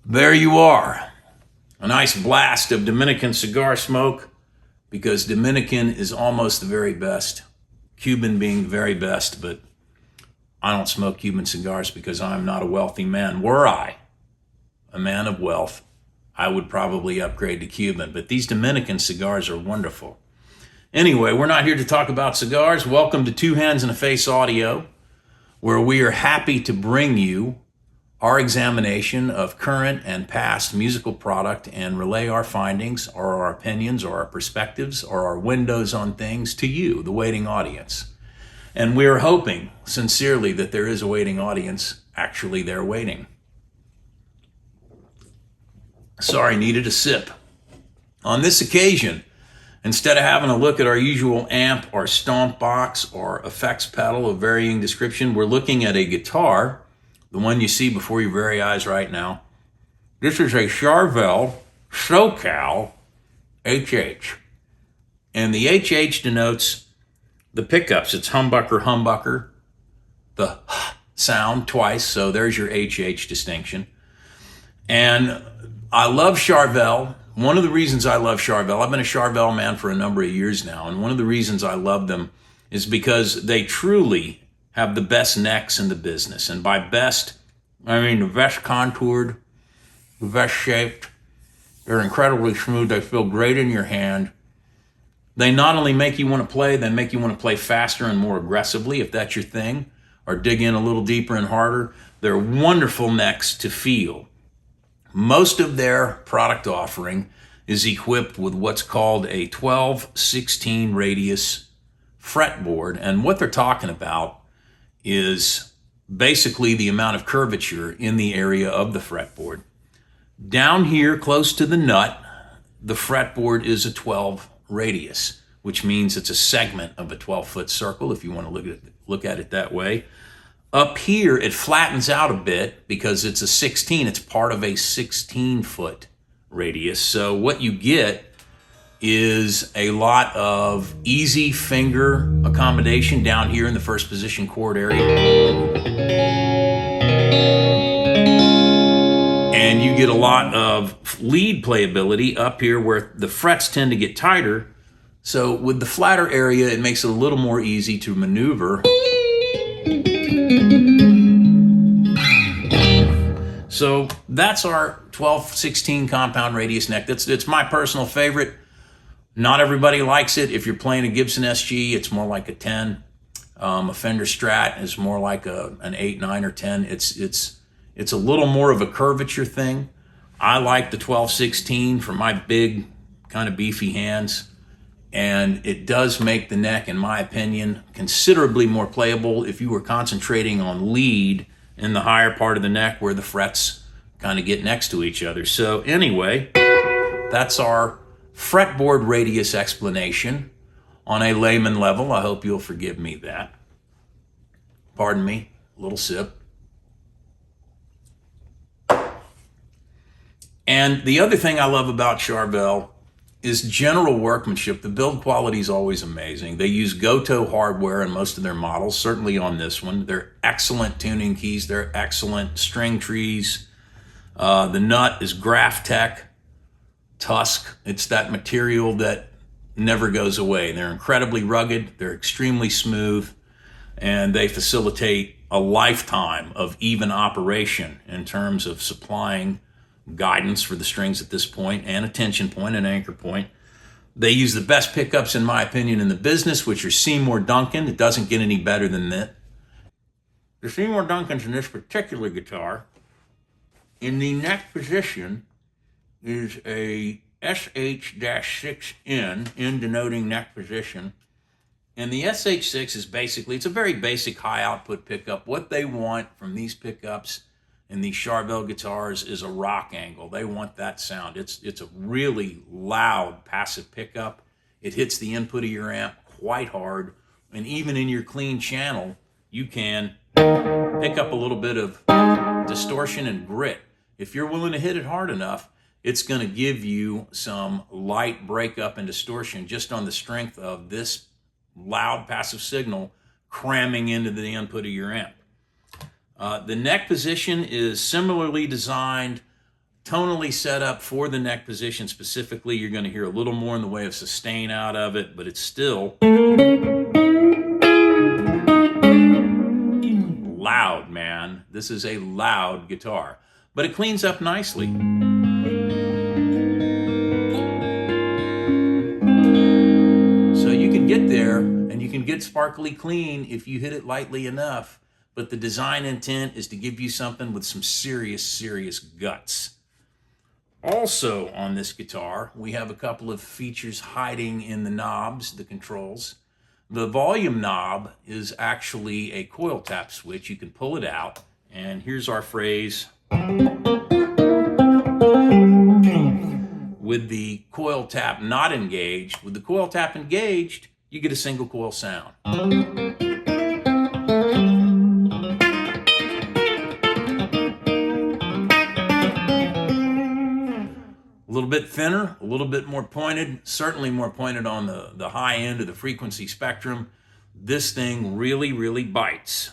There you are. A nice blast of Dominican cigar smoke, because Dominican is almost the very best. Cuban being the very best, but I don't smoke Cuban cigars because I'm not a wealthy man. Were I a man of wealth, I would probably upgrade to Cuban, but these Dominican cigars are wonderful. Anyway, we're not here to talk about cigars. Welcome to Two Hands and a Face Audio, where we are happy to bring you our examination of current and past musical product and relay our findings or our opinions or our perspectives or our windows on things to you, the waiting audience. And we're hoping sincerely that there is a waiting audience. Actually, they're waiting. Sorry, needed a sip. On this occasion, instead of having a look at our usual amp or stomp box or effects pedal of varying description, we're looking at a guitar, the one you see before your very eyes right now. This is a Charvel So-Cal HH. And the HH denotes the pickups. It's humbucker, the sound twice, so there's your HH distinction. And I love Charvel. One of the reasons I love Charvel, I've been a Charvel man for a number of years now, and one of the reasons I love them is because they truly have the best necks in the business. And by best, I mean the best contoured, the best shaped. They're incredibly smooth. They feel great in your hand. They not only make you want to play, they make you want to play faster and more aggressively, if that's your thing, or dig in a little deeper and harder. They're wonderful necks to feel. Most of their product offering is equipped with what's called a 12/16 radius fretboard. And what they're talking about is basically the amount of curvature in the area of the fretboard. Down here, close to the nut, the fretboard is a 12 radius, which means it's a segment of a 12-foot circle, if you want to look at it that way. Up here, it flattens out a bit because it's a 16. It's part of a 16-foot radius. So what you get is a lot of easy finger accommodation down here in the first position chord area. And you get a lot of lead playability up here where the frets tend to get tighter. So with the flatter area, it makes it a little more easy to maneuver. So that's our 12/16 compound radius neck. It's my personal favorite. Not everybody likes it. If you're playing a Gibson SG, it's more like a 10. A Fender Strat is more like an 8, 9, or 10. It's a little more of a curvature thing. I like the 12/16 for my big, kind of beefy hands. And it does make the neck, in my opinion, considerably more playable if you were concentrating on lead in the higher part of the neck where the frets kind of get next to each other. So anyway, that's our fretboard radius explanation on a layman level. I hope you'll forgive me that. Pardon me, a little sip. And the other thing I love about Charvel is general workmanship. The build quality is always amazing. They use Goto hardware in most of their models, certainly on this one. They're excellent tuning keys. They're excellent string trees. The nut is Graphtec Tusk. It's that material that never goes away. They're incredibly rugged. They're extremely smooth, and they facilitate a lifetime of even operation in terms of supplying guidance for the strings at this point, and a tension point, an anchor point. They use the best pickups, in my opinion, in the business, which are Seymour Duncan. It doesn't get any better than that. The Seymour Duncans in this particular guitar, in the neck position, is a SH-6N, in denoting neck position. And the SH6 is basically, it's a very basic high output pickup. What they want from these pickups and these Charvel guitars is a rock angle. They want that sound. It's a really loud passive pickup. It hits the input of your amp quite hard. And even in your clean channel, you can pick up a little bit of distortion and grit. If you're willing to hit it hard enough, it's going to give you some light breakup and distortion just on the strength of this loud passive signal cramming into the input of your amp. The neck position is similarly designed tonally set up for the neck position specifically. You're going to hear a little more in the way of sustain out of it, but it's still loud, man. This is a loud guitar, but it cleans up nicely. So you can get there and you can get sparkly clean if you hit it lightly enough, but the design intent is to give you something with some serious guts. Also on this guitar, we have a couple of features hiding in the knobs, the controls. The volume knob is actually a coil tap switch. You can pull it out, and here's our phrase with the coil tap not engaged. With the coil tap engaged, you get a single coil sound. A little bit thinner, a little bit more pointed, certainly more pointed on the high end of the frequency spectrum. This thing really bites.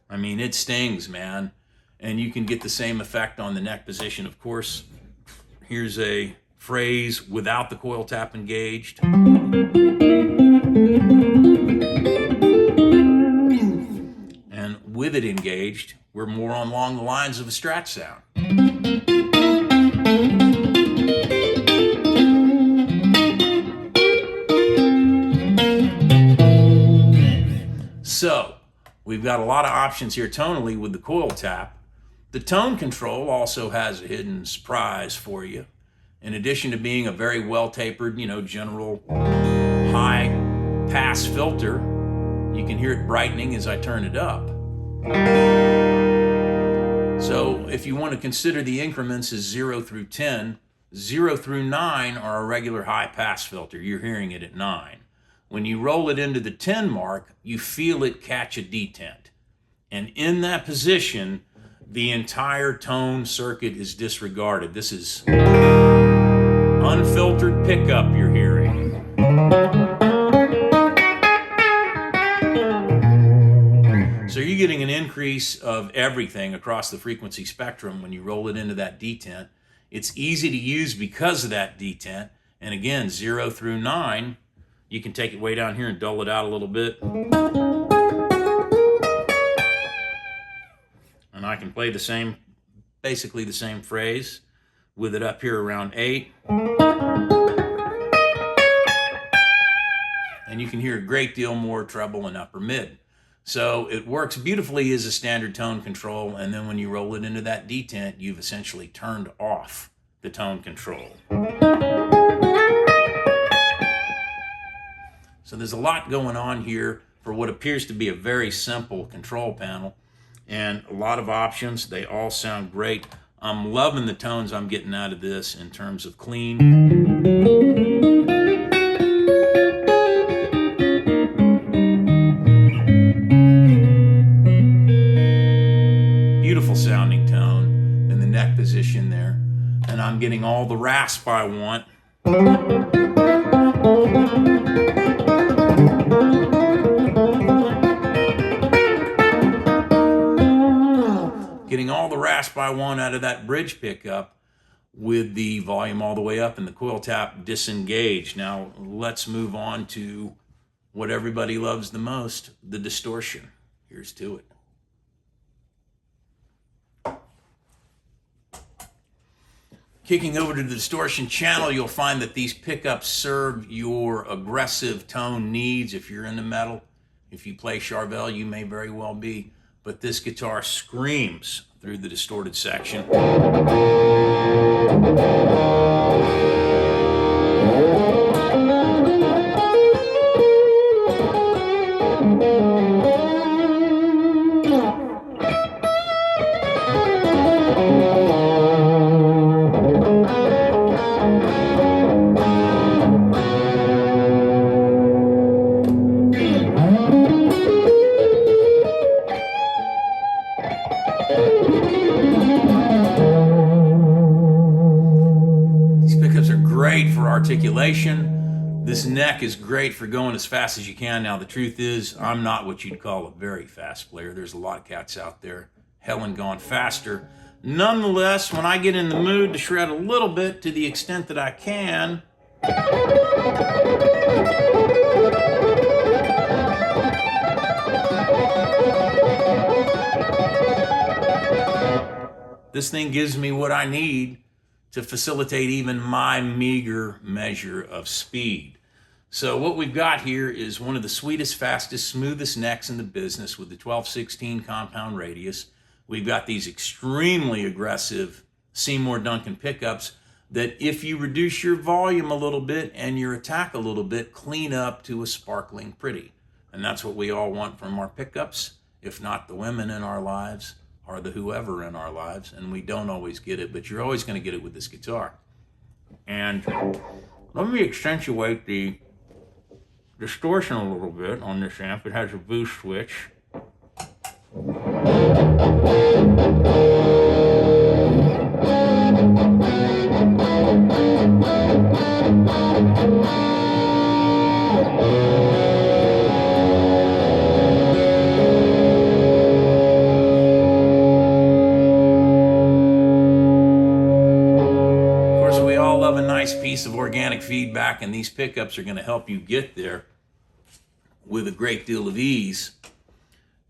I mean, it stings, man. And you can get the same effect on the neck position, of course. Here's a phrase without the coil tap engaged. And with it engaged, we're more along the lines of a Strat sound. So, we've got a lot of options here tonally with the coil tap. The tone control also has a hidden surprise for you. In addition to being a very well-tapered, general high pass filter, you can hear it brightening as I turn it up. So if you want to consider the increments as 0 through 10, 0 through 9 are a regular high pass filter. You're hearing it at 9. When you roll it into the 10 mark, you feel it catch a detent. And in that position, the entire tone circuit is disregarded. This is unfiltered pickup you're hearing. So you're getting an increase of everything across the frequency spectrum when you roll it into that detent. It's easy to use because of that detent. And again, 0 through 9, you can take it way down here and dull it out a little bit. And I can play the same, basically the same phrase with it up here around 8. And you can hear a great deal more treble and upper mid. So it works beautifully as a standard tone control, and then when you roll it into that detent, you've essentially turned off the tone control. So there's a lot going on here for what appears to be a very simple control panel, and a lot of options. They all sound great. I'm loving the tones I'm getting out of this in terms of clean. Beautiful sounding tone in the neck position there. And I'm getting all the rasp I want. Getting all the rasp I want out of that bridge pickup with the volume all the way up and the coil tap disengaged. Now let's move on to what everybody loves the most, the distortion. Here's to it. Kicking over to the distortion channel, you'll find that these pickups serve your aggressive tone needs. If you're into metal, if you play Charvel, you may very well be. But this guitar screams through the distorted section. These pickups are great for articulation. This neck is great for going as fast as you can. Now, the truth is, I'm not what you'd call a very fast player. There's a lot of cats out there, hell and gone faster. Nonetheless, when I get in the mood to shred a little bit to the extent that I can, this thing gives me what I need to facilitate even my meager measure of speed. So what we've got here is one of the sweetest, fastest, smoothest necks in the business with the 12/16 compound radius. We've got these extremely aggressive Seymour Duncan pickups that, if you reduce your volume a little bit and your attack a little bit, clean up to a sparkling pretty. And that's what we all want from our pickups, if not the women in our lives or the whoever in our lives. And we don't always get it, but you're always going to get it with this guitar. And let me accentuate the distortion a little bit on this amp. It has a boost switch. Of course, we all love a nice piece of organic feedback, and these pickups are going to help you get there with a great deal of ease.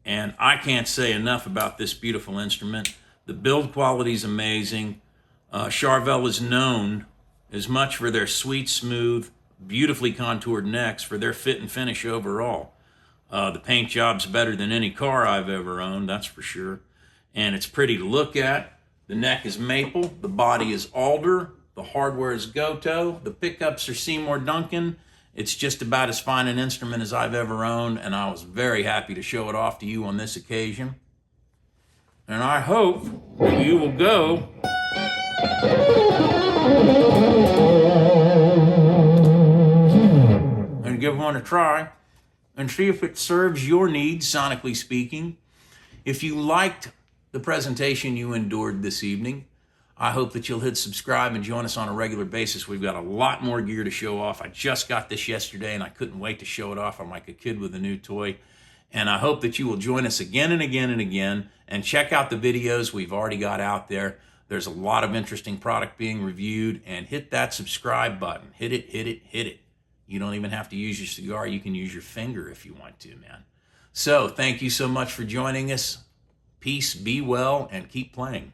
And I can't say enough about this beautiful instrument. The build quality is amazing. Charvel is known as much for their sweet, smooth, beautifully contoured necks, for their fit and finish overall. The paint job's better than any car I've ever owned, that's for sure. And it's pretty to look at. The neck is maple, the body is alder, the hardware is Goto, the pickups are Seymour Duncan. It's just about as fine an instrument as I've ever owned, and I was very happy to show it off to you on this occasion. And I hope that you will go and give one a try and see if it serves your needs, sonically speaking. If you liked the presentation you endured this evening, I hope that you'll hit subscribe and join us on a regular basis. We've got a lot more gear to show off. I just got this yesterday, and I couldn't wait to show it off. I'm like a kid with a new toy. And I hope that you will join us again and again and again, and check out the videos we've already got out there. There's a lot of interesting product being reviewed, and hit that subscribe button. Hit it, hit it, hit it. You don't even have to use your cigar. You can use your finger if you want to, man. So thank you so much for joining us. Peace, be well, and keep playing.